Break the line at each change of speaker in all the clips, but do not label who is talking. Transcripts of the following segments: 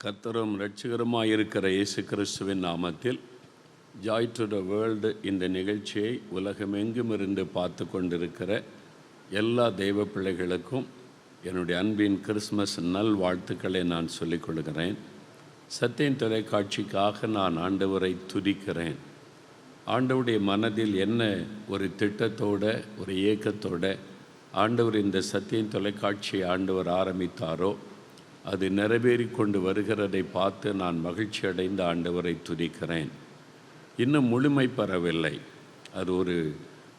கர்த்தரும் இரட்சகருமாயிருக்கிற இயேசு கிறிஸ்துவின் நாமத்தில் ஜாய் டு த வேர்ல்டு இந்த நிகழ்ச்சியை உலகமெங்கும் இருந்து பார்த்து கொண்டிருக்கிற எல்லா தெய்வ பிள்ளைகளுக்கும் என்னுடைய அன்பின் கிறிஸ்மஸ் நல் வாழ்த்துக்களை நான் சொல்லிக் கொள்கிறேன். சத்தியம் தொலைக்காட்சிக்காக நான் ஆண்டவரை துதிக்கிறேன். ஆண்டவருடைய மனதில் என்ன ஒரு திட்டத்தோட ஒரு ஏக்கத்தோட ஆண்டவர் இந்த சத்தியம் தொலைக்காட்சியை ஆண்டவர் ஆரம்பித்தாரோ அது நிறைவேறி கொண்டு வருகிறதை பார்த்து நான் மகிழ்ச்சி அடைந்த ஆண்டவரை துதிக்கிறேன். இன்னும் முழுமை பெறவில்லை,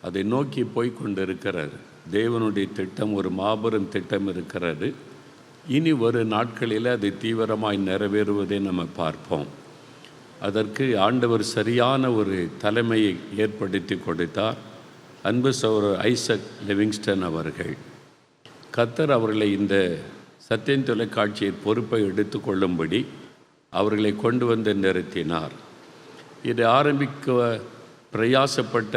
அதை நோக்கி போய் கொண்டிருக்கிறது. தேவனுடைய திட்டம் ஒரு மாபெரும் திட்டம் இருக்கிறது. இனி வரும் நாட்களில் அது தீவிரமாய் நிறைவேறுவதை நம்ம பார்ப்போம். அதற்கு ஆண்டவர் சரியான ஒரு தலைமையை ஏற்படுத்தி கொடுத்தார். அன்பு சகோதரர் ஐசக் லிவிங்ஸ்டன் அவர்கள். கர்த்தர் அவர்களை இந்த சத்தியம் தொலைக்காட்சியை பொறுப்பை எடுத்து கொள்ளும்படி அவர்களை கொண்டு வந்து நிறுத்தினார். இதை ஆரம்பிக்க பிரயாசப்பட்ட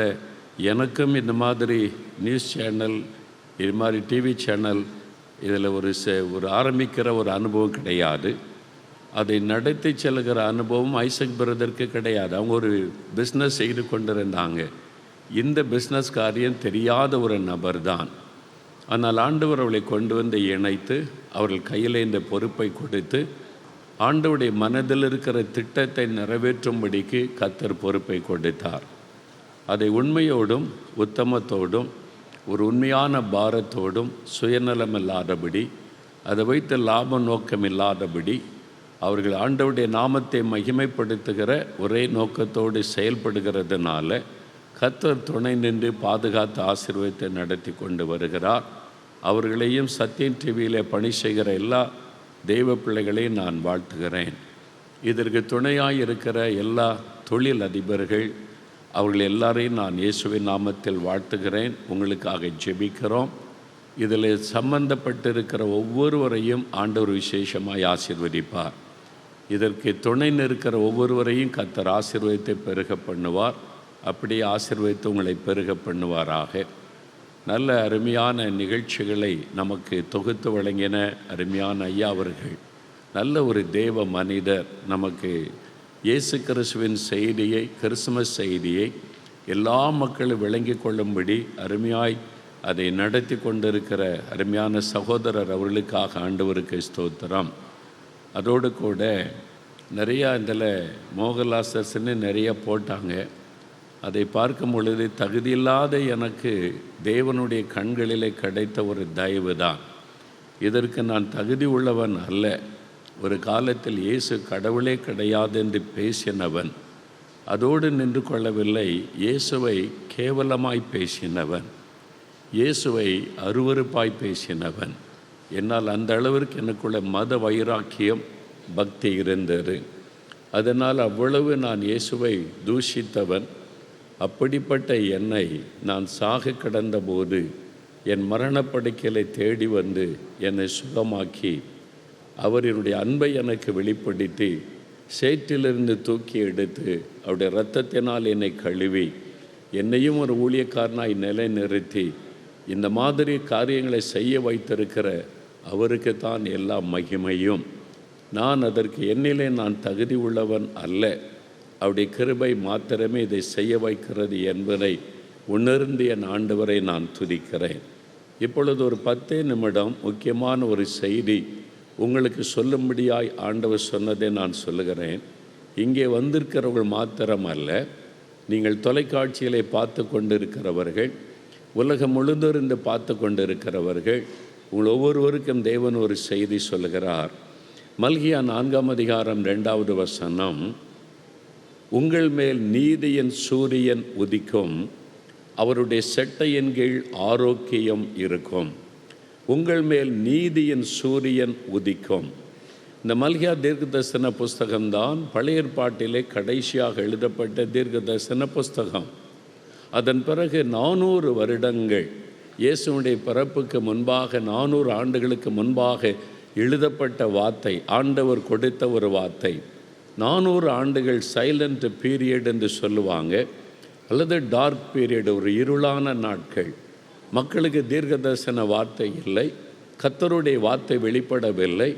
எனக்கும் இந்த மாதிரி நியூஸ் சேனல், இது மாதிரி டிவி சேனல் இதில் ஒரு ஆரம்பிக்கிற ஒரு அனுபவம் கிடையாது. அதை நடத்தி செல்கிற அனுபவம் ஐசக் பிரதருக்கு கிடையாது. அவங்க ஒரு பிஸ்னஸ் செய்து கொண்டிருந்தாங்க. இந்த பிஸ்னஸ் காரியம் தெரியாத ஒரு நபர் தான். ஆனால் ஆண்டவர் அவளை கொண்டு வந்து இணைத்து அவர்கள் கையில் இந்த பொறுப்பை கொடுத்து ஆண்டவருடைய மனதில் இருக்கிற திட்டத்தை நிறைவேற்றும்படிக்கு கர்த்தர் பொறுப்பை கொடுத்தார். அதை உண்மையோடும் உத்தமத்தோடும் ஒரு உண்மையான பாரத்தோடும் சுயநலம் இல்லாதபடி, அதை வைத்து லாப நோக்கம் இல்லாதபடி அவர்கள் ஆண்டவருடைய நாமத்தை மகிமைப்படுத்துகிற ஒரே நோக்கத்தோடு செயல்படுகிறதுனால கர்த்தர் துணை நின்று பாதுகாத்து ஆசீர்வாதத்தை நடத்தி கொண்டு வருகிறார். அவர்களையும் சத்தியம் டிவியில் பணி செய்கிற எல்லா தெய்வ பிள்ளைகளையும் நான் வாழ்த்துகிறேன். இதற்கு துணையாக இருக்கிற எல்லா தொழில் அதிபர்கள் அவர்கள் எல்லாரையும் நான் இயேசுவின் நாமத்தில் வாழ்த்துகிறேன். உங்களுக்காக ஜெபிக்கிறோம். இதில் சம்பந்தப்பட்டிருக்கிற ஒவ்வொருவரையும் ஆண்டவர் விசேஷமாய் ஆசீர்வதிப்பார். இதற்கு துணை நிற்கிற ஒவ்வொருவரையும் கர்த்தர் ஆசீர்வாதத்தை பெருக பண்ணுவார். அப்படியே ஆசீர்வதித்து உங்களை பெருக பண்ணுவாராக. நல்ல அருமையான நிகழ்ச்சிகளை நமக்கு தொகுத்து வழங்கின அருமையான ஐயா அவர்கள், நல்ல ஒரு தேவ மனிதர், நமக்கு இயேசு கிறிஸ்துவின் செய்தியை, கிறிஸ்துமஸ் செய்தியை எல்லா மக்களும் விளங்கி கொள்ளும்படி அருமையாய் அதை நடத்தி கொண்டிருக்கிற அருமையான சகோதரர் அவர்களுக்காக ஆண்டவருக்கு ஸ்தோத்திரம். அதோடு கூட நிறையா இதில் மோகலாசஸ்ன்னு நிறைய போட்டாங்க. அதை பார்க்கும் பொழுது தகுதியில்லாத எனக்கு தேவனுடைய கண்களிலே கிடைத்த ஒரு தயவு தான். இதற்கு நான் தகுதி உள்ளவன் அல்ல. ஒரு காலத்தில் இயேசு கடவுளே கிடையாது என்று பேசினவன். அதோடு நின்று கொள்ளவில்லை, இயேசுவை கேவலமாய் பேசினவன், இயேசுவை அருவருப்பாய் பேசினவன். என்னால் அந்த அளவிற்கு எனக்குள்ள மத வைராக்கியம் பக்தி இருந்தது. அதனால் அவ்வளவு நான் இயேசுவை தூஷித்தவன். அப்படிப்பட்ட என்னை நான் சாக கிடந்தபோது என் மரணப்படுக்கையை தேடி வந்து என்னை சுகமாக்கி அவர் என்னுடைய அன்பை எனக்கு வெளிப்படுத்தி சேற்றிலிருந்து தூக்கி எடுத்து அவருடைய இரத்தத்தினால் என்னை கழுவி என்னையும் ஒரு ஊழியக்காரனாய் நிலைநிறுத்தி இந்த மாதிரி காரியங்களை செய்ய வைத்திருக்கிற அவருக்குத்தான் எல்லா மகிமையும். நான் அதற்கு என்னிலே நான் தகுதி உள்ளவன் அல்ல. அவருடைய கிருபை மாத்திரமே இதை செய்ய வைக்கிறது என்பதை உணர்ந்து என் ஆண்டவரை நான் துதிக்கிறேன். இப்பொழுது ஒரு 10 நிமிடம் முக்கியமான ஒரு செய்தி உங்களுக்கு சொல்லும்படியாய் ஆண்டவர் சொன்னதை நான் சொல்லுகிறேன். இங்கே வந்திருக்கிறவர்கள் மாத்திரம் அல்ல, நீங்கள் தொலைக்காட்சியிலே பார்த்து கொண்டிருக்கிறவர்கள், உலகம் முழுந்திருந்து பார்த்து கொண்டிருக்கிறவர்கள், உங்கள் ஒவ்வொருவருக்கும் தேவன் ஒரு செய்தி சொல்லுகிறார். மல்கியா 4ஆம் அதிகாரம் 2வது வசனம், உங்கள் மேல் நீதியின் சூரியன் உதிக்கும், அவருடைய செட்டையின் கீழ் ஆரோக்கியம் இருக்கும். உங்கள் மேல் நீதியின் சூரியன் உதிக்கும். இந்த மல்கியா தீர்க்க தரிசன புஸ்தகம்தான் பழைய ஏற்பாட்டிலே கடைசியாக எழுதப்பட்ட தீர்க்க தரிசன புஸ்தகம். அதன் பிறகு 400 வருடங்கள் இயேசுடைய பிறப்புக்கு முன்பாக 400 ஆண்டுகளுக்கு முன்பாக எழுதப்பட்ட வார்த்தை, ஆண்டவர் கொடுத்த ஒரு வார்த்தை. 400 ஆண்டுகள் சைலண்ட் பீரியட் என்று சொல்லுவாங்க, அல்லது டார்க் பீரியட், ஒரு இருளான நாட்கள். மக்களுக்கு தீர்க்க தரிசன வார்த்தை இல்லை, கர்த்தருடைய வார்த்தை வெளிப்படவில்லை.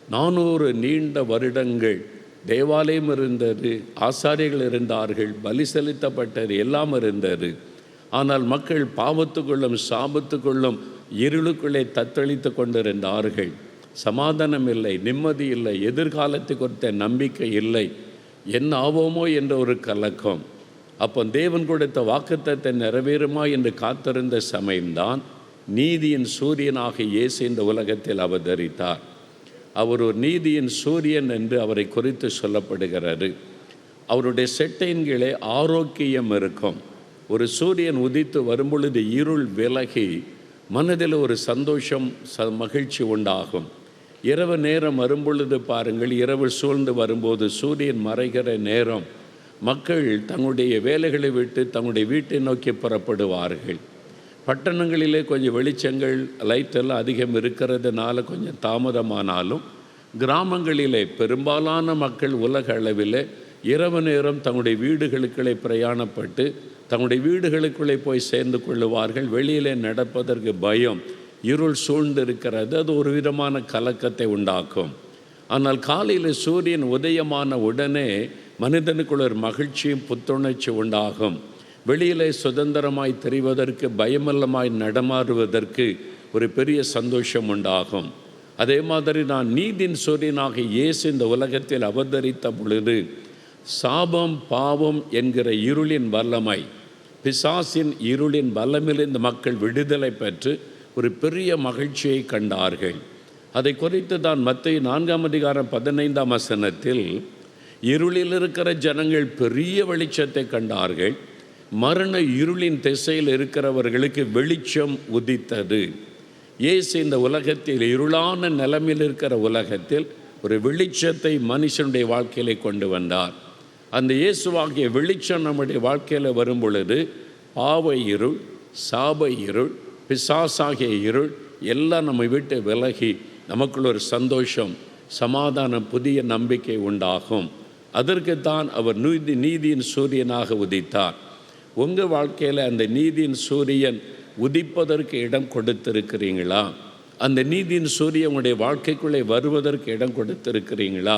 400 நீண்ட வருடங்கள் தேவாலயம் இருந்தது, ஆசாரியர்கள் இருந்தார்கள், பலி செலுத்தப்பட்டது, எல்லாம் இருந்தது. ஆனால் மக்கள் பாவத்துக்குள்ளும் சாபத்துக்குள்ளும் இருளுக்குள்ளே தத்தளித்து கொண்டிருந்தார்கள். சமாதானம் இல்லை, நிம்மதி இல்லை, எதிர்காலத்தை குறித்த நம்பிக்கை இல்லை, என்ன ஆவோமோ என்ற ஒரு கலக்கம். அப்போ தேவன் கொடுத்த வாக்குத்தத்தத்தை நிறைவேறுமா என்று காத்திருந்த சமயம்தான் நீதியின் சூரியனாக இயேசு இந்த உலகத்தில் அவதரித்தார். அவர் ஒரு நீதியின் சூரியன் என்று அவரை குறித்து சொல்லப்படுகிறது. அவருடைய செட்டையின் கீழே ஆரோக்கியம் இருக்கும். ஒரு சூரியன் உதித்து வரும்பொழுது இருள் விலகி மனதில் ஒரு சந்தோஷம், மகிழ்ச்சி உண்டாகும். இரவு நேரம் வரும்பொழுது பாருங்கள், இரவு சூழ்ந்து வரும்போது சூரியன் மறைகிற நேரம் மக்கள் தங்களுடைய வேலைகளை விட்டு தங்களுடைய வீட்டை நோக்கி புறப்படுவார்கள். பட்டணங்களிலே கொஞ்சம் வெளிச்சங்கள், லைட்டெல்லாம் அதிகம் இருக்கிறதுனால கொஞ்சம் தாமதமானாலும், கிராமங்களிலே பெரும்பாலான மக்கள் உலக அளவில் இரவு நேரம் தங்களுடைய வீடுகளுக்குள்ளே பிரயாணப்பட்டு தங்களுடைய வீடுகளுக்குள்ளே போய் சேர்ந்து கொள்ளுவார்கள். வெளியிலே நடப்பதற்கு பயம், இருள் சூழ்ந்து இருக்கிறது, அது ஒரு விதமான கலக்கத்தை உண்டாக்கும். ஆனால் காலையில் சூரியன் உதயமான உடனே மனிதனுக்குள்ள ஒரு மகிழ்ச்சியும் புத்துணர்ச்சி உண்டாகும். வெளியிலே சுதந்திரமாய் தெரிவதற்கு, பயமல்லமாய் நடமாறுவதற்கு ஒரு பெரிய சந்தோஷம் உண்டாகும். அதே மாதிரி நான் நீதியின் சூரியனாக இயேசு இந்த உலகத்தில் அவதரித்த பொழுது சாபம், பாவம் என்கிற இருளின் வல்லமை, பிசாசின் இருளின் வல்லமிலிருந்து மக்கள் விடுதலை பெற்று ஒரு பெரிய மகிழ்ச்சியை கண்டார்கள். அதை குறித்து தான் மத்தேயு 4:15 இருளில் இருக்கிற ஜனங்கள் பெரிய வெளிச்சத்தை கண்டார்கள், மரண இருளின் திசையில் இருக்கிறவர்களுக்கு வெளிச்சம் உதித்தது. இயேசு இந்த உலகத்தில், இருளான நிலைமையில் இருக்கிற உலகத்தில் ஒரு வெளிச்சத்தை மனுஷனுடைய வாழ்க்கையிலே கொண்டு வந்தார். அந்த இயேசுவாகிய வெளிச்சம் நம்முடைய வாழ்க்கையில் வரும் பொழுது பாவ இருள், சாப இருள், பிசாசாகிய இருள் எல்லாம் நம்மை விட்டு விலகி நமக்குள்ள ஒரு சந்தோஷம், சமாதானம், புதிய நம்பிக்கை உண்டாகும். அதற்குத்தான் அவர் நீதியின் சூரியனாக உதித்தார். உங்கள் வாழ்க்கையில் அந்த நீதியின் சூரியன் உதிப்பதற்கு இடம் கொடுத்திருக்கிறீங்களா? அந்த நீதியின் சூரியன் உங்களுடைய வாழ்க்கைக்குள்ளே வருவதற்கு இடம் கொடுத்திருக்கிறீங்களா?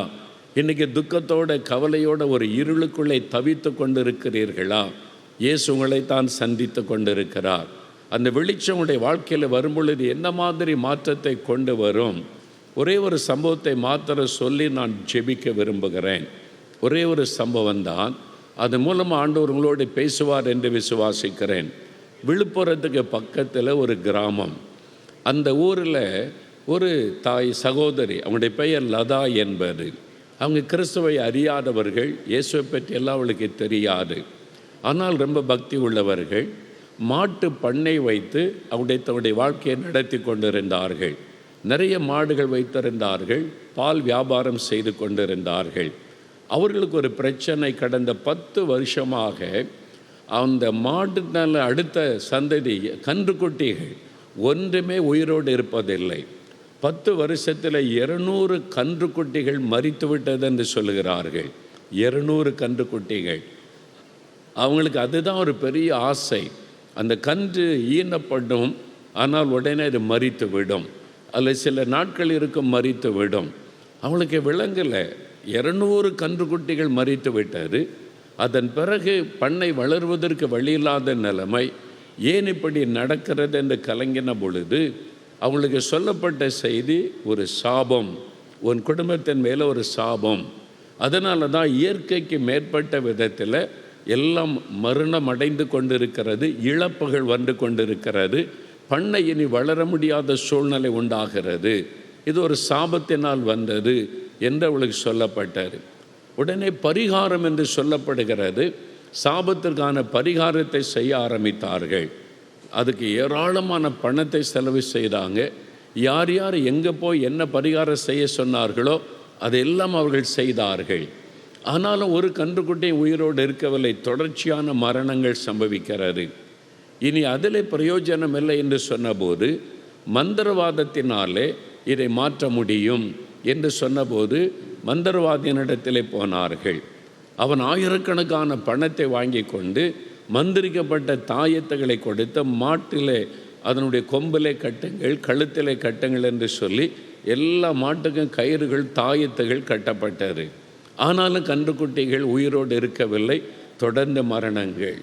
இன்றைக்கி துக்கத்தோட, கவலையோட ஒரு இருளுக்குள்ளே தவித்து கொண்டு இருக்கிறீர்களா? இயேசு உங்களை தான் சந்தித்து கொண்டிருக்கிறார். அந்த வெளிச்சம் உடைய வாழ்க்கையில் வரும்பொழுது என்ன மாதிரி மாற்றத்தை கொண்டு வரும்? ஒரே ஒரு சம்பவத்தை மாத்திர சொல்லி நான் ஜெபிக்க விரும்புகிறேன். ஒரே ஒரு சம்பவம் தான், அது மூலமாக ஆண்டவர் உங்களோடு பேசுவார் என்று விசுவாசிக்கிறேன். விழுப்புரத்துக்கு பக்கத்தில் ஒரு கிராமம். அந்த ஊரில் ஒரு தாய் சகோதரி, அவங்களுடைய பெயர் லதா என்பது. அவங்க கிறிஸ்துவை அறியாதவர்கள், இயேசுவை பற்றி எல்லாம் அவளுக்கு தெரியாது. ஆனால் ரொம்ப பக்தி உள்ளவர்கள். மாட்டு பண்ணை வைத்து தன்னுடைய வாழ்க்கையை நடத்தி கொண்டிருந்தார்கள். நிறைய மாடுகள் வைத்திருந்தார்கள், பால் வியாபாரம் செய்து கொண்டிருந்தார்கள். அவர்களுக்கு ஒரு பிரச்சனை, கடந்த 10 வருஷமாக அந்த மாடுனால அடுத்த சந்ததி கன்றுக்குட்டிகள் ஒன்றுமே உயிரோடு இருப்பதில்லை. 10 வருஷத்தில் 200 கன்றுக்குட்டிகள் மரித்து விட்டது என்று சொல்லுகிறார்கள். 200 கன்றுக்குட்டிகள். அவங்களுக்கு அதுதான் ஒரு பெரிய ஆசை. அந்த கன்று ஈனப்படும், ஆனால் உடனே அது மரித்து விடும், அதில் சில நாட்கள் இருக்கும், மரித்து விடும். அவங்களுக்கு விளங்கலை. 200 கன்றுக்குட்டிகள் மரித்து விட்டது. அதன் பிறகு பண்ணை வளர்வதற்கு வழியில்லாத நிலைமை. ஏன் இப்படி நடக்கிறது என்று கலங்கின பொழுது அவங்களுக்கு சொல்லப்பட்ட செய்தி, ஒரு சாபம், உன் குடும்பத்தின் மேலே ஒரு சாபம். அதனால தான் இயற்கைக்கு மேற்பட்ட விதத்தில் எல்லாம் மரணம் அடைந்து கொண்டிருக்கிறது, இழப்புகள் வந்து கொண்டிருக்கிறது, பண்ணை இனி வளர முடியாத சூழ்நிலை உண்டாகிறது. இது ஒரு சாபத்தினால் வந்தது என்று அவளுக்கு சொல்லப்பட்டார். உடனே பரிகாரம் என்று சொல்லப்படுகிறது. சாபத்திற்கான பரிகாரத்தை செய்ய ஆரம்பித்தார்கள். அதுக்கு ஏராளமான பணத்தை செலவு செய்தாங்க. யார் யார் எங்கே போய் என்ன பரிகாரம் செய்ய சொன்னார்களோ அதையெல்லாம் அவர்கள் செய்தார்கள். ஆனாலும் ஒரு கன்றுக்குட்டி உயிரோடு இருக்கவில்லை. தொடர்ச்சியான மரணங்கள் சம்பவிக்கிறது. இனி அதில் பிரயோஜனம் இல்லை என்று சொன்னபோது, மந்திரவாதத்தினாலே இதை மாற்ற முடியும் என்று சொன்னபோது மந்திரவாதியினிடத்திலே போனார்கள். அவன் ஆயிரக்கணக்கான பணத்தை வாங்கி கொண்டு மந்திரிக்கப்பட்ட தாயத்துகளை கொடுத்து மாட்டிலே அதனுடைய கொம்பிலே கட்டுங்கள், கழுத்திலே கட்டுங்கள் என்று சொல்லி எல்லா மாட்டுக்கும் கயிறுகள் தாயத்துகள் கட்டப்பட்டது. ஆனாலும் கன்றுக்குட்டிகள் உயிரோடு இருக்கவில்லை. தொடர்ந்து மரணங்கள்.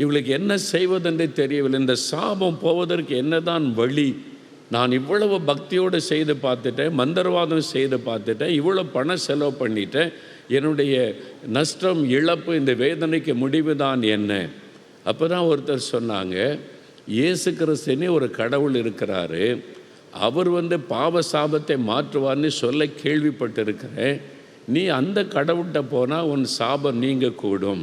இவளுக்கு என்ன செய்வதென்று தெரியவில்லை. இந்த சாபம் போவதற்கு என்னதான் வழி? நான் இவ்வளவு பக்தியோடு செய்து பார்த்துட்டேன், மந்திரவாதம் செய்து பார்த்துட்டேன், இவ்வளோ பணம் செலவு பண்ணிட்டேன், என்னுடைய நஷ்டம் இழப்பு இந்த வேதனைக்கு முடிவு தான் என்ன? அப்போ தான் ஒருத்தர் சொன்னாங்க, இயேசு கிறிஸ்துனே ஒரு கடவுள் இருக்கிறாரு, அவர் பாவ சாபத்தை மாற்றுவார்னு சொல்ல கேள்விப்பட்டிருக்கிறேன். நீ அந்த கடவுள்கிட்ட போனால் உன் சாபம் நீங்க கூடும்.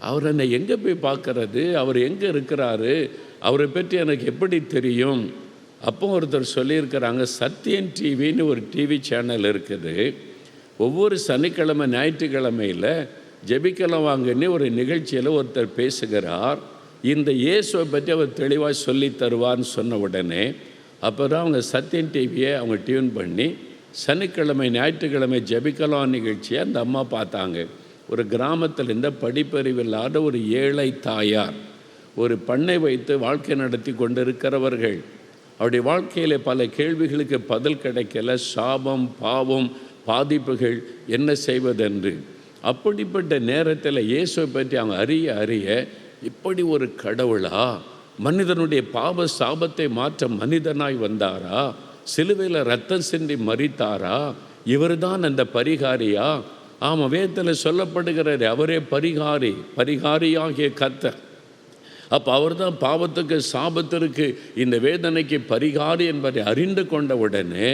அவர் என்னை எங்கே போய் பார்க்கறது? அவர் எங்கே இருக்கிறாரு? அவரை பற்றி எனக்கு எப்படி தெரியும்? அப்போ ஒருத்தர் சொல்லியிருக்கிறாங்க, சத்யன் டிவின்னு ஒரு டிவி சேனல் இருக்குது. ஒவ்வொரு சனிக்கிழமை ஞாயிற்றுக்கிழமையில் ஜெபிக்கலாம் வாங்கன்னு ஒரு நிகழ்ச்சியில் ஒருத்தர் பேசுகிறார். இந்த இயேசுவை பற்றி அவர் தெளிவாக சொல்லி தருவார்னு சொன்ன உடனே அப்போ தான் அவங்க சத்யன் டிவியை அவங்க டியூன் பண்ணி சனிக்கிழமை ஞாயிற்றுக்கிழமை ஜெபிக்கலாம் நிகழ்ச்சியை அந்த அம்மா பார்த்தாங்க. ஒரு கிராமத்தில் இருந்த படிப்பறிவில்லாத ஒரு ஏழை தாயார் ஒரு பண்ணை வைத்து வாழ்க்கை நடத்தி கொண்டிருக்கிறவர்கள். அவருடைய வாழ்க்கையில் பல கேள்விகளுக்கு பதில் கிடைக்கல. சாபம், பாவம், பாதிப்புகள், என்ன செய்வதென்று. அப்படிப்பட்ட நேரத்தில் இயேசுவை பற்றி அவங்க அறிய இப்படி ஒரு கடவுளா? மனிதனுடைய பாவ சாபத்தை மாற்ற மனிதனாய் வந்தாரா? சிலுவையில் ரத்தம் சிந்தி மரித்தாரா? இவர் தான் அந்த பரிகாரியா? ஆமாம், வேதத்தில் சொல்லப்படுகிறார், அவரே பரிகாரியாகிய கர்த்தர். அப்போ அவர் தான் பாவத்துக்கு சாபத்திற்கு இந்த வேதனைக்கு பரிகாரி என்பதை அறிந்து கொண்ட உடனே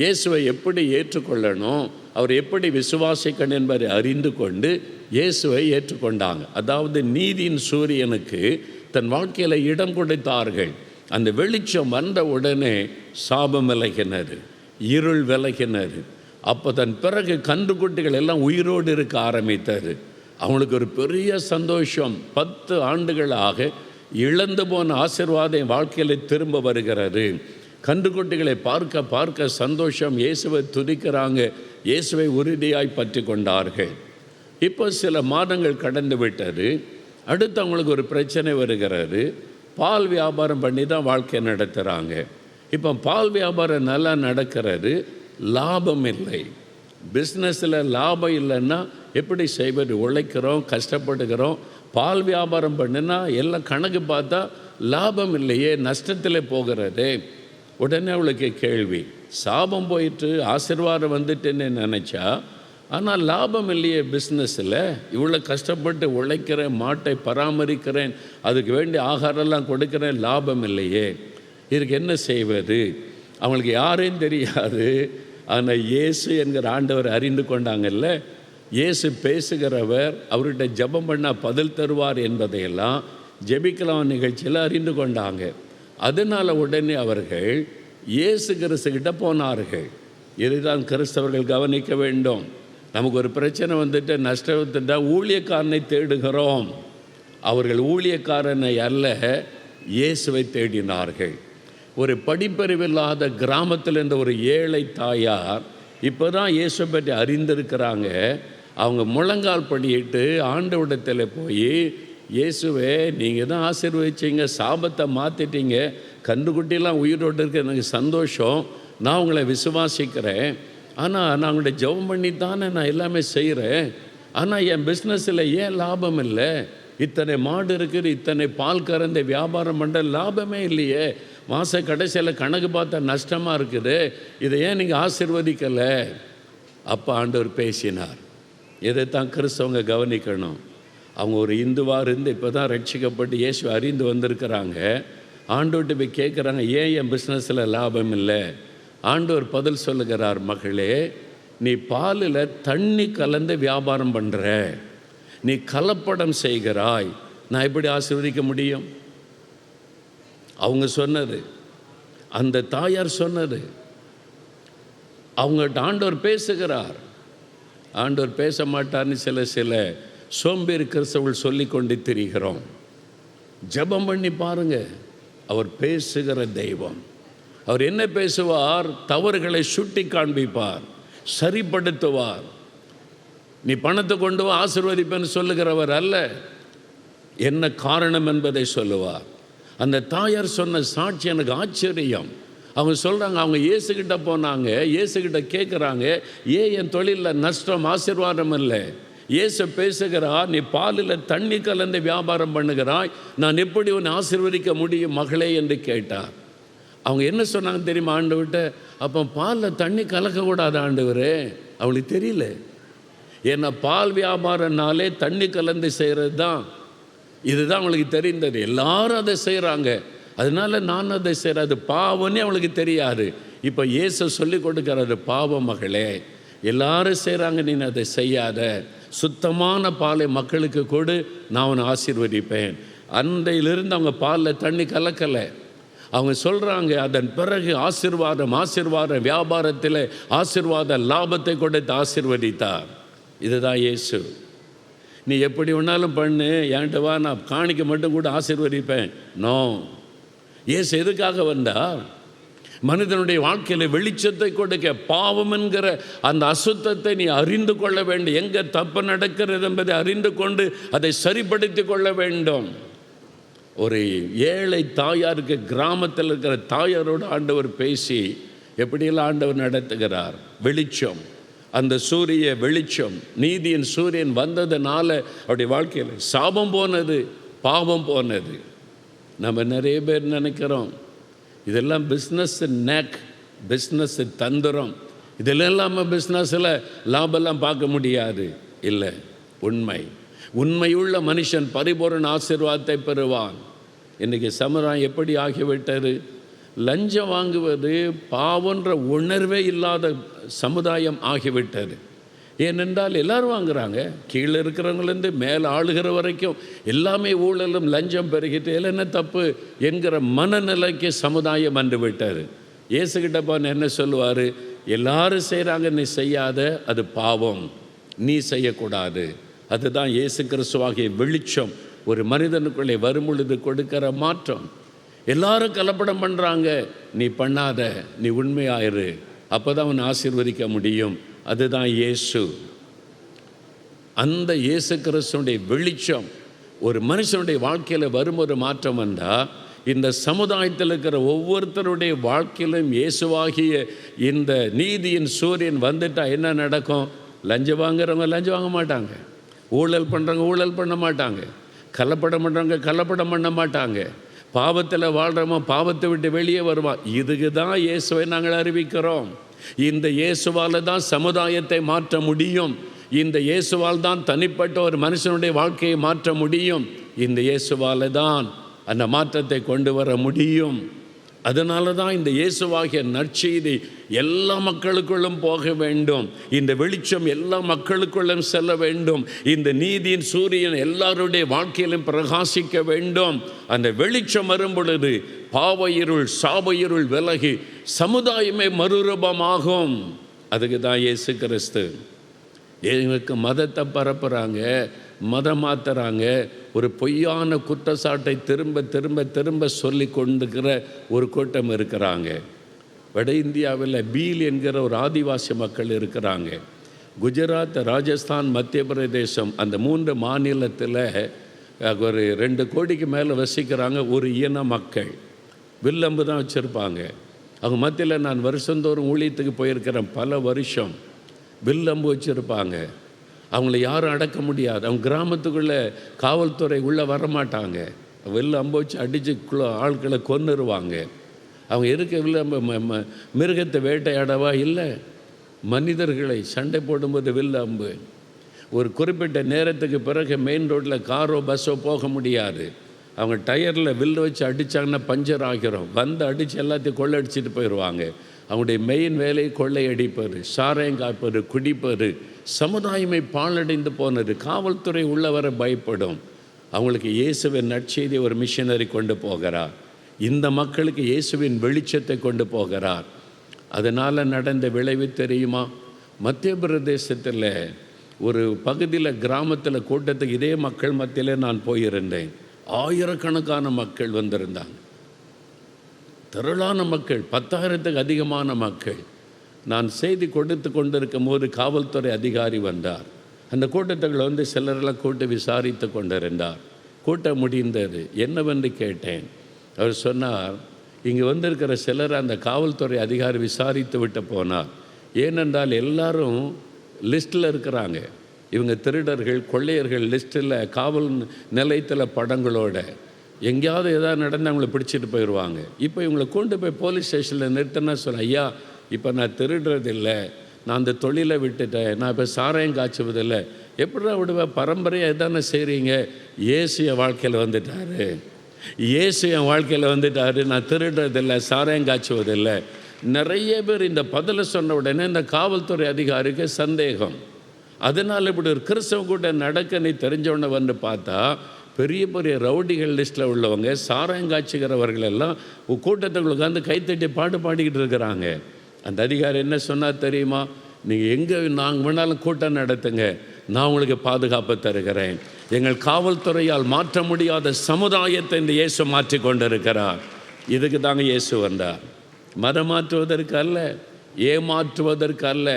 இயேசுவை எப்படி ஏற்றுக்கொள்ளணும், அவர் எப்படி விசுவாசிக்கணும் என்பதை அறிந்து கொண்டு இயேசுவை ஏற்றுக்கொண்டாங்க. அதாவது நீதியின் சூரியனுக்கு தன் வாழ்க்கையில் இடம் கொடுத்தார்கள். அந்த வெளிச்சம் வந்த உடனே சாபம் விலகினது, இருள் விலகினது. அப்போ தன் பிறகு கன்றுக்குட்டிகள் எல்லாம் உயிரோடு இருக்க ஆரம்பித்தது. அவங்களுக்கு ஒரு பெரிய சந்தோஷம். 10 ஆண்டுகளாக இழந்து போன ஆசீர்வாதம் வாழ்க்கையில் திரும்ப வருகிறது. கன்றுக்குட்டிகளை பார்க்க பார்க்க சந்தோஷம். இயேசுவை துதிக்கிறாங்க, இயேசுவை உறுதியாய் பற்றி கொண்டார்கள். இப்போ சில மாதங்கள் கடந்து விட்டது. அடுத்து அவங்களுக்கு ஒரு பிரச்சனை வருகிறது. பால் வியாபாரம் பண்ணி தான் வாழ்க்கை நடத்துகிறாங்க. இப்போ பால் வியாபாரம் நல்லா நடக்கிறது, லாபம் இல்லை. பிஸ்னஸில் லாபம் இல்லைன்னா எப்படி செய்வது? உழைக்கிறோம், கஷ்டப்படுகிறோம். பால் வியாபாரம் பண்ணுனா எல்லாம் கணக்கு பார்த்தா லாபம் இல்லையே, நஷ்டத்தில் போகிறது. உடனே அவளுக்கு கேள்வி, சாபம் போயிட்டு ஆசீர்வாதம் வந்துட்டுன்னு நினச்சா, ஆனால் லாபம் இல்லையே பிஸ்னஸில். இவ்வளோ கஷ்டப்பட்டு உழைக்கிறேன், மாட்டை பராமரிக்கிறேன், அதுக்கு வேண்டிய ஆகாரம்லாம் கொடுக்குறேன், லாபம் இல்லையே, இதுக்கு என்ன செய்வது? அவங்களுக்கு யாரையும் தெரியாது. ஆனால் இயேசு என்கிற ஆண்டவர் அறிந்து கொண்டாங்கல்ல. இயேசு பேசுகிறவர், அவர்கிட்ட ஜெபம் பண்ணால் பதில் தருவார் என்பதையெல்லாம் ஜெபிக்கலாம் நிகழ்ச்சியில் அறிந்து கொண்டாங்க. அதனால் உடனே அவர்கள் இயேசு கிறிஸ்துக்கிட்ட போனார்கள். இதுதான் கிறிஸ்தவர்கள் கவனிக்க வேண்டும். நமக்கு ஒரு பிரச்சனை வந்துட்டு நஷ்டத்துட்டா ஊழியக்காரனை தேடுகிறோம். அவர்கள் ஊழியக்காரனை அல்ல, இயேசுவை தேடினார்கள். ஒரு படிப்பறிவில்லாத கிராமத்தில் இருந்த ஒரு ஏழை தாயார் இப்போ தான் இயேசுவை பற்றி அறிந்திருக்கிறாங்க. அவங்க முழங்கால் படியிட்டு ஆண்டவரிடத்தில் போய், இயேசுவே நீங்கள் தான் ஆசீர்வதிச்சிங்க, சாபத்தை மாற்றிட்டீங்க, கன்றுக்குட்டிலாம் உயிரோடு இருக்க எனக்கு சந்தோஷம், நான் உங்களை விசுவாசிக்கிறேன். ஆனால் நான் உங்களை ஜெபம் பண்ணி தானே நான் எல்லாமே செய்கிறேன். ஆனால் என் பிஸ்னஸில் ஏன் லாபம் இல்லை? இத்தனை மாடு இருக்குது, இத்தனை பால் கறந்த வியாபாரம் பண்ணுற லாபமே இல்லையே, மாத கடைசியில் கணக்கு பார்த்தா நஷ்டமாக இருக்குது, இதை ஏன் நீங்கள் ஆசீர்வதிக்கலை? அப்போ ஆண்டவர் பேசினார். இதைத்தான் கிறிஸ்தவங்க கவனிக்கணும். அவங்க ஒரு இந்துவாக இருந்து இப்போ தான் ரட்சிக்கப்பட்டு இயேசு அறிந்து வந்திருக்கிறாங்க. ஆண்டவர்கிட்ட போய் கேட்குறாங்க, ஏன் என் பிஸ்னஸில் லாபம் இல்லை? ஆண்டவர் பதில் சொல்லுகிறார், மகளே, நீ பாலில் தண்ணி கலந்து வியாபாரம் பண்ணுற, நீ கலப்படம் செய்கிறாய், நான் எப்படி ஆசீர்வதிக்க முடியும்? அவங்க சொன்னது, அந்த தாயார் சொன்னது. அவங்கள்ட்ட ஆண்டவர் பேசுகிறார். ஆண்டவர் பேச மாட்டார்னு சில சோம்பேறி கிறிஸ்தவர்கள் சொல்லி கொண்டு திரிகிறோம். ஜெபம் பண்ணி பாருங்க, அவர் பேசுகிற தெய்வம். அவர் என்ன பேசுவார்? தவறுகளை சுட்டி காண்பிப்பார், சரிப்படுத்துவார். நீ பணத்தை கொண்டு வா ஆசீர்வதிப்பேன்னு சொல்லுகிறவர் அல்ல, என்ன காரணம் என்பதை சொல்லுவார். அந்த தாயார் சொன்ன சாட்சி எனக்கு ஆச்சரியம். அவங்க சொல்கிறாங்க, அவங்க இயேசுக்கிட்ட போனாங்க, இயேசுக்கிட்ட கேட்குறாங்க, ஏன் என் தொழிலில் நஷ்டம் ஆசீர்வாதம் இல்லை? இயேசு பேசுகிறார், நீ பாலில் தண்ணி கலந்து வியாபாரம் பண்ணுகிறாய், நான் எப்படி உன்னை ஆசீர்வதிக்க முடியும் மகளே என்று கேட்டார். அவங்க என்ன சொன்னாங்க தெரியுமா ஆண்டவர்கிட்ட? அப்போ பாலில் தண்ணி கலக்கக்கூடாது ஆண்டவரே. அவளுக்கு தெரியல. ஏன்னா பால் வியாபாரம்னாலே தண்ணி கலந்து செய்கிறது தான், இதுதான் அவங்களுக்கு தெரிந்தது. எல்லாரும் அதை செய்கிறாங்க, அதனால நான் அதை செய்கிறேன், அது பாவம்னே அவளுக்கு தெரியாது. இப்போ இயேசு சொல்லி கொடுக்கறது, பாவம் மகளே, எல்லாரும் செய்கிறாங்க, நீ அதை செய்யாத, சுத்தமான பாலை மக்களுக்கு கொடு, நான் அவனை ஆசீர்வதிப்பேன். அன்றையிலிருந்து அவங்க பாலில் தண்ணி கலக்கலை. அவங்க சொல்கிறாங்க, அதன் பிறகு ஆசீர்வாதம் ஆசீர்வாதம், வியாபாரத்தில் ஆசீர்வாத லாபத்தை கொடுத்து ஆசீர்வதித்தார். இதுதான் இயேசு. நீ எப்படி வேணாலும் பண்ணு, என்கிட்ட வா, நான் காணிக்க மட்டும் கூட ஆசீர்வதிப்பேன். நோ. இயேசு எதுக்காக வந்தார்? மனிதனுடைய வாழ்க்கையில் வெளிச்சத்தை கொடுக்க. பாவம் என்கிற அந்த அசுத்தத்தை நீ அறிந்து கொள்ள வேண்டும். எங்கே தப்பு நடக்கிறது என்பதை அறிந்து கொண்டு அதை சரிப்படுத்தி கொள்ள வேண்டும். ஒரு ஏழை தாயாருக்கு, கிராமத்தில் இருக்கிற தாயாரோடு ஆண்டவர் பேசி எப்படியெல்லாம் ஆண்டவர் நடத்துகிறார். வெளிச்சம், அந்த சூரிய வெளிச்சம், நீதியின் சூரியன் வந்ததுனால அவருடைய வாழ்க்கையில் சாபம் போனது, பாவம் போனது. நம்ம நிறைய பேர் நினைக்கிறோம் இதெல்லாம் பிஸ்னஸ் நேக், பிஸ்னஸ் தந்திரம், இதெல்லாம் இல்லாமல் பிஸ்னஸில் லாபம்லாம் பார்க்க முடியாது. இல்லை, உண்மையுள்ள மனுஷன் பரிபூரண ஆசீர்வாதத்தை பெறுவான். இன்றைக்கி சமுதாயம் எப்படி ஆகிவிட்டது? லஞ்சம் வாங்குவது பாவன்ற உணர்வே இல்லாத சமுதாயம் ஆகிவிட்டது. ஏனென்றால் எல்லோரும் வாங்குகிறாங்க, கீழே இருக்கிறவங்களேருந்து மேலே ஆளுகிற வரைக்கும் எல்லாமே ஊழலும் லஞ்சம் பெருகிட்டு என்ன தப்பு என்கிற மனநிலைக்கு சமுதாயம் வந்து விட்டார். இயேசுகிட்ட போன என்ன சொல்லுவார்? எல்லாரும் செய்கிறாங்க, நீ செய்யாத, அது பாவம், நீ செய்யக்கூடாது. அதுதான் இயேசு கிறிஸ்துவாகிய வெளிச்சம் ஒரு மனிதனுக்குள்ளே வரும் பொழுது கொடுக்கிற மாற்றம். எல்லாரும் கலப்படம் பண்ணுறாங்க, நீ பண்ணாத, நீ உண்மையாயிரு, அப்போ தான் அவனை ஆசீர்வதிக்க முடியும். அதுதான் இயேசு. அந்த இயேசு கிறிஸ்துடைய வெளிச்சம் ஒரு மனுஷனுடைய வாழ்க்கையில் வரும் ஒரு மாற்றம் வந்தால், இந்த சமுதாயத்தில் இருக்கிற ஒவ்வொருத்தருடைய வாழ்க்கையிலும் இயேசுவாகிய இந்த நீதியின் சூரியன் வந்துட்டால் என்ன நடக்கும்? லஞ்சம் வாங்குறவங்க லஞ்சம் வாங்க மாட்டாங்க, ஊழல் பண்ணுறவங்க ஊழல் பண்ண மாட்டாங்க, கலப்படம் பண்ணுறவங்க கலப்படம் பண்ண மாட்டாங்க, பாவத்தில் வாழ்கிறவங்க பாவத்தை விட்டு வெளியே வருவான். இதுக்கு தான் இயேசுவை நாங்கள் அறிவிக்கிறோம். இந்த இயேசுவால் தான் சமுதாயத்தை மாற்ற முடியும். இந்த இயேசுவால் தான் தனிப்பட்ட ஒரு மனுஷனுடைய வாழ்க்கையை மாற்ற முடியும். இந்த இயேசுவால் தான் அந்த மாற்றத்தை கொண்டு வர முடியும். அதனால தான் இந்த இயேசுவாகிய நற்செய்தி எல்லா மக்களுக்குள்ளும் போக வேண்டும். இந்த வெளிச்சம் எல்லா மக்களுக்குள்ளும் செல்ல வேண்டும். இந்த நீதியின் சூரியன் எல்லாருடைய வாழ்க்கையிலும் பிரகாசிக்க வேண்டும். அந்த வெளிச்சம் வரும் பொழுது பாவ இருள், சாப இருள் விலகி சமுதாயமே மறுரூபமாகும். அதுக்கு தான் இயேசு கிறிஸ்து. எங்களுக்கு மதத்தை பரப்புகிறாங்க, மதம் மாற்றுறாங்க, ஒரு பொய்யான குற்றச்சாட்டை திரும்ப திரும்ப திரும்ப சொல்லி கொண்டுக்கிற ஒரு கூட்டம் இருக்கிறாங்க. வட இந்தியாவில் பீல் என்கிற ஒரு ஆதிவாசி மக்கள் இருக்கிறாங்க. குஜராத், ராஜஸ்தான், மத்திய பிரதேசம், அந்த 3 மாநிலத்தில் ஒரு 2 கோடிக்கு மேலே வசிக்கிறாங்க ஒரு இன மக்கள். வில்லம்பு தான் வச்சுருப்பாங்க. அவங்க மத்தியில் நான் வருஷந்தோறும் ஊழியத்துக்கு போயிருக்கிறேன், பல வருஷம். வில்லம்பு வச்சுருப்பாங்க. அவங்கள யாரும் அடக்க முடியாது. அவங்க கிராமத்துக்குள்ளே காவல்துறை உள்ளே வரமாட்டாங்க. வில்லம்பு வச்சு அடித்து ஆட்களை கொன்னுருவாங்க. அவங்க இருக்க வில்லம்பு மிருகத்தை வேட்டையாடவா? இல்லை, மனிதர்களை சண்டை போடும்போது வில்லம்பு. ஒரு குறிப்பிட்ட நேரத்துக்கு பிறகு மெயின் ரோட்டில் காரோ பஸ்ஸோ போக முடியாது. அவங்க டயரில் வில்லு வச்சு அடித்தாங்கன்னா பஞ்சர் ஆகிரும். வந்து அடித்து எல்லாத்தையும் கொள்ளடிச்சிட்டு போயிடுவாங்க. அவங்களுடைய மெயின் வேலையை கொள்ளையடிப்பது, சாராயம் காப்பது, குடிப்பது. சமுதாயமே பாழடைந்து போனது. காவல்துறை உள்ள வர பயப்படும். அவங்களுக்கு இயேசுவின் நற்செய்தி ஒரு மிஷனரி கொண்டு போகிறார். இந்த மக்களுக்கு இயேசுவின் வெளிச்சத்தை கொண்டு போகிறார். அதனால் நடந்த விளைவு தெரியுமா? மத்திய பிரதேசத்தில் ஒரு பகுதியில் கிராமத்தில் கூட்டத்துக்கு இதே மக்கள் மத்தியில் நான் போயிருந்தேன். ஆயிரக்கணக்கான மக்கள் வந்திருந்தாங்க, திரளான மக்கள், 10,000த்துக்கு அதிகமான மக்கள். நான் செய்தி கொடுத்து கொண்டிருக்கும் போது காவல்துறை அதிகாரி வந்தார். அந்த கூட்டத்துக்குள்ள வந்து சிலரெல்லாம் கூட்டு விசாரித்து கொண்டிருந்தார். கூட்டம் முடிந்தது. என்னவென்று கேட்டேன். அவர் சொன்னார், இங்கே வந்திருக்கிற சிலர் அந்த காவல்துறை அதிகாரி விசாரித்து விட்டு போனார். ஏனென்றால் எல்லாரும் லிஸ்ட்டில் இருக்கிறாங்க. இவங்க திருடர்கள், கொள்ளையர்கள் லிஸ்ட்டில், காவல் நிலையத்தில் படங்களோட. எங்கேயாவது எதாவது நடந்து அவங்கள பிடிச்சிட்டு போயிடுவாங்க. இப்போ இவங்களை கொண்டு போய் போலீஸ் ஸ்டேஷனில் நிறுத்தினா சொல்ல, ஐயா இப்போ நான் திருடுறதில்லை, நான் அந்த தொழிலை விட்டுட்டேன், நான் இப்போ சாராயம் காய்ச்சுவதில்லை. எப்படிடா விடுவேன், பரம்பரையாக எதானே செய்கிறீங்க? இயேசு என் வாழ்க்கையில் வந்துட்டார், இயேசு என் வாழ்க்கையில் வந்துட்டார், நான் திருடுறதில்லை, சாராயம் காய்ச்சுவதில்லை. நிறைய பேர் இந்த பதிலை சொன்ன உடனே இந்த காவல்துறை அதிகாரிக்கு சந்தேகம். அதனால் இப்படி ஒரு கிறிஸ்தவ கூட்டம் நடக்க நீ தெரிஞ்சவொடனே வந்து பார்த்தா பெரிய பெரிய ரவுடிகள் லிஸ்ட்டில் உள்ளவங்க, சாராயம் காய்ச்சிக்கிறவர்கள் எல்லாம் கூட்டத்துக்கு உட்காந்து கைத்தட்டி பாட்டு பாடிக்கிட்டு இருக்கிறாங்க. அந்த அதிகாரி என்ன சொன்னார் தெரியுமா? நீங்கள் எங்கே நாங்கள் வேணாலும் கூட்டம் நடத்துங்க, நான் உங்களுக்கு பாதுகாப்பு தருகிறேன். எங்கள் காவல்துறையால் மாற்ற முடியாத சமுதாயத்தை இந்த இயேசு மாற்றி கொண்டிருக்கிறார். இதுக்கு தாங்க இயேசு வந்தார். மதம் மாற்றுவதற்கு அல்ல, ஏமாற்றுவதற்கு அல்ல,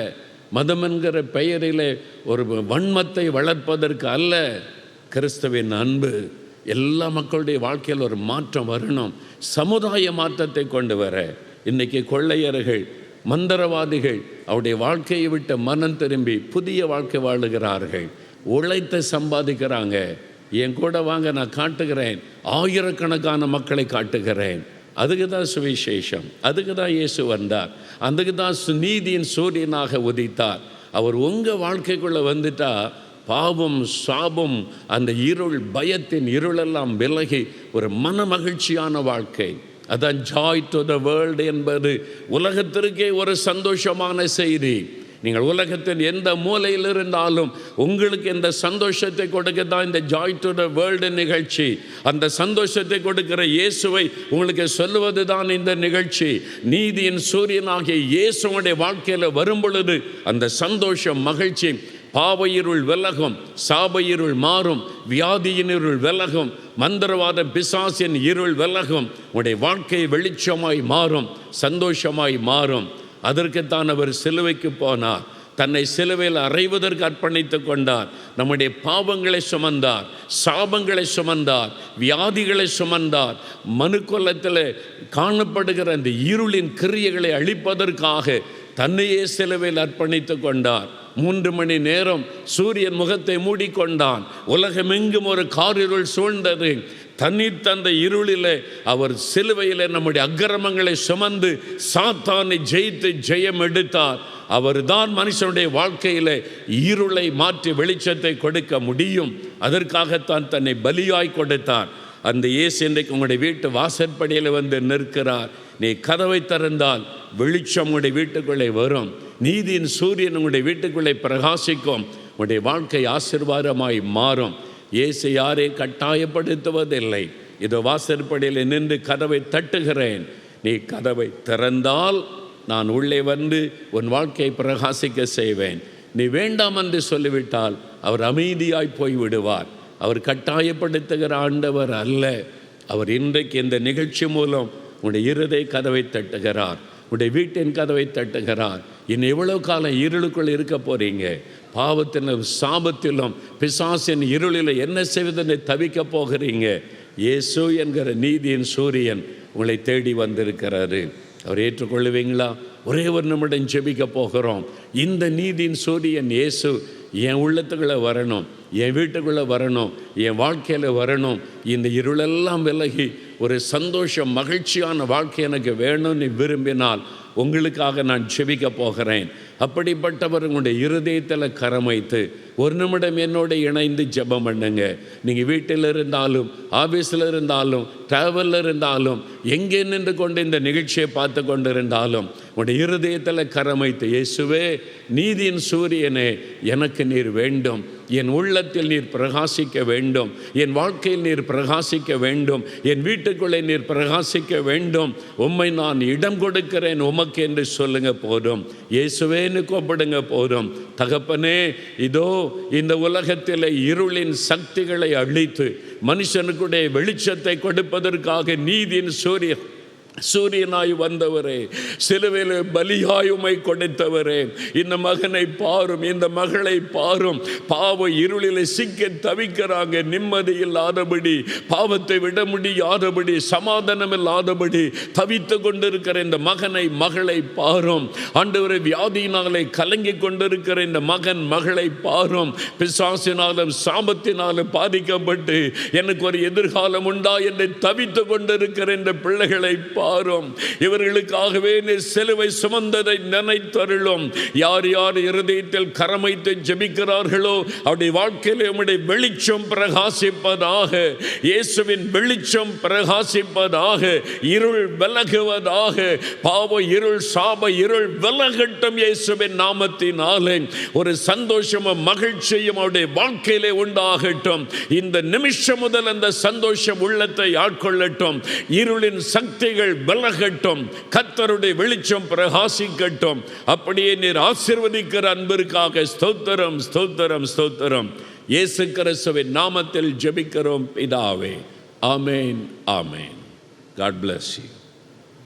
மதம் என்கிற பெயரிலே ஒரு வன்மத்தை வளர்ப்பதற்கு அல்ல. கிறிஸ்துவின் அன்பு எல்லா மக்களுடைய வாழ்க்கையில் ஒரு மாற்றம் வரணும், சமுதாய மாற்றத்தை கொண்டு வர. இன்றைக்கி கொள்ளையர்கள், மந்திரவாதிகள் அவருடைய வாழ்க்கையை விட்டு மனம் திரும்பி புதிய வாழ்க்கை வாழுகிறார்கள், உழைத்து சம்பாதிக்கிறாங்க. என் கூட வாங்க, நான் காட்டுகிறேன், ஆயிரக்கணக்கான மக்களை காட்டுகிறேன். அதுக்கு தான் சுவிசேஷம், அதுக்கு தான் இயேசு வந்தார், அதுக்கு தான் நீதியின் சூரியனாக உதித்தார். அவர் உங்கள் வாழ்க்கைக்குள்ளே வந்துட்டா பாவம், சாபம், அந்த இருள், பயத்தின் இருளெல்லாம் விலகி ஒரு மன மகிழ்ச்சியான வாழ்க்கை. அதான் ஜாய் டு த வேர்ல்டு என்பது உலகத்திற்கே ஒரு சந்தோஷமான செய்தி. நீங்கள் உலகத்தின் எந்த மூலையில் இருந்தாலும் உங்களுக்கு இந்த சந்தோஷத்தை கொடுக்க தான் இந்த ஜாய் டு த வேர்ல்டு நிகழ்ச்சி. அந்த சந்தோஷத்தை கொடுக்கிற இயேசுவை உங்களுக்கு சொல்லுவது தான் இந்த நிகழ்ச்சி. நீதியின் சூரியனாகிய இயேசுடைய வாழ்க்கையில் வரும் பொழுது அந்த சந்தோஷம், மகிழ்ச்சி, பாவ இருள் விலகும், சாப இருள் மாறும், வியாதியின் இருள் விலகும், மந்திரவாத பிசாசின் இருள் விலகும், உடைய வாழ்க்கை வெளிச்சமாய் மாறும், சந்தோஷமாய் மாறும். அதற்குத்தான் அவர் சிலுவைக்கு போனார், தன்னை சிலுவையில் அறைவதற்கு அர்ப்பணித்து கொண்டார். நம்முடைய பாவங்களை சுமந்தார், சாபங்களை சுமந்தார், வியாதிகளை சுமந்தார். மனுக்குலத்தில் காணப்படுகிற அந்த இருளின் கிரியைகளை அழிப்பதற்காக தன்னையே சிலுவையில் அர்ப்பணித்து கொண்டார். 3 மணி நேரம் சூரியன் முகத்தை மூடிக்கொண்டான். உலகமெங்கும் ஒரு காரிருள் சூழ்ந்தது. தண்ணீர் தந்த இருளிலே அவர் சிலுவையில் நம்முடைய அக்கிரமங்களை சுமந்து சாத்தானை ஜெயித்து ஜெயம் எடுத்தார். அவர் தான் மனுஷனுடைய வாழ்க்கையில் இருளை மாற்றி வெளிச்சத்தை கொடுக்க முடியும். அதற்காகத்தான் தன்னை பலியாய் கொடுத்தார். அந்த இயேசு இன்றைக்கு உங்களுடைய வீட்டு வாசற்படியில் வந்து நிற்கிறார். நீ கதவை திறந்தால் வெளிச்சம் உங்களுடைய வீட்டுக்குள்ளே வரும், நீதியின் சூரியன் உங்களுடைய வீட்டுக்குள்ளே பிரகாசிக்கும், உங்களுடைய வாழ்க்கை ஆசீர்வாதமாய் மாறும். இயேசு யாரை கட்டாயப்படுத்துவதில்லை. இதோ வாசற்படியில் நின்று கதவை தட்டுகிறேன், நீ கதவை திறந்தால் நான் உள்ளே வந்து உன் வாழ்க்கையை பிரகாசிக்க செய்வேன். நீ வேண்டாம் என்று சொல்லிவிட்டால் அவர் அமைதியாய் போய்விடுவார். அவர் கட்டாயப்படுத்துகிற ஆண்டவர் அல்ல. அவர் இன்றைக்கு இந்த நிகழ்ச்சி மூலம் உன்னுடைய இருதய கதவை தட்டுகிறார், உன்னுடைய வீட்டின் கதவை தட்டுகிறார். இன்னும் எவ்வளோ காலம் இருளுக்குள் இருக்க போகிறீங்க? பாவத்திலும் சாபத்திலும் பிசாசின் இருளில் என்ன செய்வதென்று தவிக்க போகிறீங்க? இயேசு என்கிற நீதியின் சூரியன் உங்களை தேடி வந்திருக்கிறாரு. அவர் ஏற்றுக்கொள்ளுவீங்களா? ஒரே ஒரு நிமிடம் ஜெபிக்க போகிறோம். இந்த நீதியின் சூரியன் இயேசு என் உள்ளத்துக்குள்ளே வரணும், என் வீட்டுக்குள்ளே வரணும், என் வாழ்க்கையில் வரணும். இந்த இருளெல்லாம் விலகி ஒரு சந்தோஷம், மகிழ்ச்சியான வாழ்க்கை எனக்கு வேணும்னு விரும்பினால் உங்களுக்காக நான் ஜெபிக்க போகிறேன். அப்படிப்பட்டவர் உங்களுடைய இருதயத்தில் கரம் வைத்து ஒரு நிமிடம் என்னோட இணைந்து ஜெபம் பண்ணுங்க. நீங்கள் வீட்டில் இருந்தாலும், ஆஃபீஸில் இருந்தாலும், ட்ராவலில் இருந்தாலும், எங்கே நின்று கொண்டு இந்த நிகழ்ச்சியை பார்த்து கொண்டு இருந்தாலும் உங்களுடைய இருதயத்தில் கரம் வைத்து, இயேசுவே நீதியின் சூரியனே, எனக்கு நீர் வேண்டும், என் உள்ளத்தில் நீர் பிரகாசிக்க வேண்டும், என் வாழ்க்கையில் நீர் பிரகாசிக்க வேண்டும், என் வீட்டுக்குள்ளே நீர் பிரகாசிக்க வேண்டும். உம்மை நான் இடம் கொடுக்கிறேன் உமக்கு என்று சொல்லுங்க போதும். இயேசுவேன்னு கூப்பிடுங்க போதும். தகப்பனே, இதோ இந்த உலகத்தில் இருளின் சக்திகளை அழித்து மனுஷனுக்குடைய வெளிச்சத்தை கொடுப்பதற்காக நீதியின் சூரியன் சூரியனாய் வந்தவரே, சிலுவையிலே பலியாய் உம்மை கொடுத்தவரே, இந்த மகனை பாரும், இந்த மகளை பாரும். பாவ இருளிலே சிக்க தவிக்கிறாங்க, நிம்மதி இல்லாதபடி, பாவத்தை விட முடியாதபடி, சமாதானம் இல்லாதபடி தவித்து கொண்டிருக்கிற இந்த மகனை மகளை பாரும். ஆண்டவரே, வியாதியினாலே கலங்கி கொண்டிருக்கிற இந்த மகன் மகளை பாரும். பிசாசினாலும் சாபத்தினாலும் பாதிக்கப்பட்டு எனக்கு ஒரு எதிர்காலம் உண்டா என்று தவித்து கொண்டிருக்கிற இந்த பிள்ளைகளை பாரும். இவர்களுக்காகவே நீ சிலுவை சுமந்ததை நினைத்தருளும். யார் யார் இருதயத்தில் கரமைத்து ஜெபிக்கிறார்களோ அவருடைய வாழ்க்கையிலே உம்முடைய வெளிச்சம் பிரகாசிப்பதாக, இயேசுவின் வெளிச்சம் பிரகாசிப்பதாக, இருள் விலகுவதாக, பாவ இருள் சாப இருள் விலகட்டும் இயேசுவின் நாமத்தினாலே. ஒரு சந்தோஷமும் மகிழ்ச்சியும் அவருடைய வாழ்க்கையிலே உண்டாகட்டும். இந்த நிமிஷம் முதல் அந்த சந்தோஷம் உள்ளத்தை ஆட்கொள்ளட்டும். இருளின் சக்திகள் விலகட்டும். கர்த்தருடைய வெளிச்சம் பிரகாசிக்கட்டும். அப்படியே நீர் ஆசீர்வதிக்கிற அன்பிற்காக ஸ்தோத்திரம், ஸ்தோத்திரம், ஸ்தோத்திரம். இயேசு கிறிஸ்துவின் நாமத்தில் ஜெபிக்கிறோம் பிதாவே. ஆமென், ஆமென். God bless you.